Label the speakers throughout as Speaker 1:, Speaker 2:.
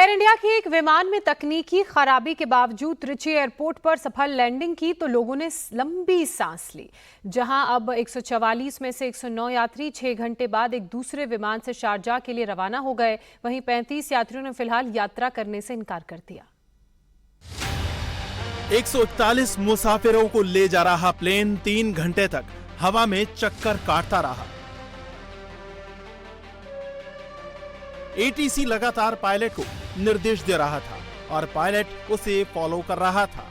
Speaker 1: Air India के एक विमान में तकनीकी खराबी के बावजूद त्रिची एयरपोर्ट पर सफल लैंडिंग की तो लोगों ने लंबी सांस ली। जहां अब 144 में से 109 यात्री 6 घंटे बाद एक दूसरे विमान से शारजाह के लिए रवाना हो गए, वहीं 35 यात्रियों ने फिलहाल यात्रा करने से इनकार कर दिया।
Speaker 2: 141 मुसाफिरों को ले जा रहा प्लेन 3 घंटे तक हवा में चक्कर काटता रहा। एटीसी लगातार पायलट को निर्देश दे रहा था और पायलट उसे फॉलो कर रहा था।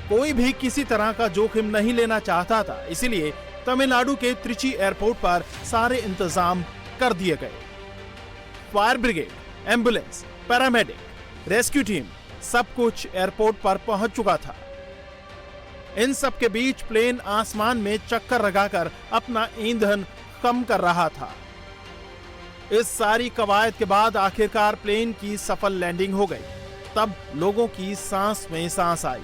Speaker 2: कोई भी किसी तरह का जोखिम नहीं लेना चाहता था, इसलिए तमिलनाडु के त्रिची एयरपोर्ट पर सारे इंतजाम कर दिए गए। Fire brigade, ambulance, paramedic, rescue team सब कुछ एयरपोर्ट पर पहुंच चुका था। इन सब के बीच प्लेन आसमान में चक्कर लगाकर अपना ईंधन कम कर रहा था। इस सारी कवायद के बाद आखिरकार प्लेन की सफल लैंडिंग हो गई। तब लोगों की सांस में सांस आई।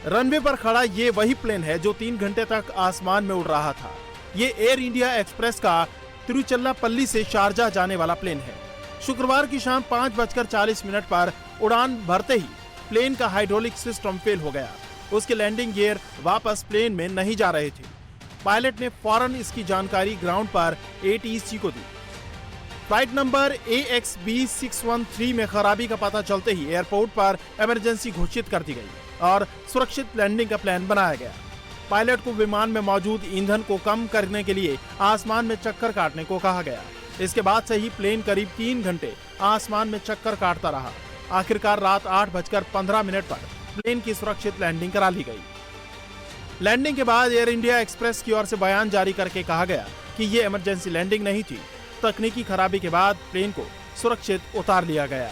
Speaker 2: रनवे पर खड़ा ये वही प्लेन है जो 3 घंटे तक आसमान में उड़ रहा था। ये एयर इंडिया एक्सप्रेस का तिरुचिरापल्ली से शारजाह जाने वाला प्लेन है। शुक्रवार की शाम 5:40 पर उड़ान भरते ही प्लेन का हाइड्रोलिक सिस्टम फेल हो गया। उसके लैंडिंग गियर वापस प्लेन में नहीं जा रहे थे। पायलट ने फौरन इसकी जानकारी ग्राउंड पर एटीसी को दी। फ्लाइट नंबर AXB613 में खराबी का पता चलते ही एयरपोर्ट पर इमरजेंसी घोषित कर दी गई और सुरक्षित लैंडिंग का प्लान बनाया गया। पायलट को विमान में मौजूद ईंधन को कम करने के लिए आसमान में चक्कर काटने को कहा गया। इसके बाद से ही प्लेन करीब 3 घंटे आसमान में चक्कर काटता रहा। आखिरकार रात 8:15 पर प्लेन की सुरक्षित लैंडिंग करा ली गई। लैंडिंग के बाद एयर इंडिया एक्सप्रेस की ओर से बयान जारी करके कहा गया कि ये इमरजेंसी लैंडिंग नहीं थी। तकनीकी खराबी के बाद प्लेन को सुरक्षित उतार लिया गया।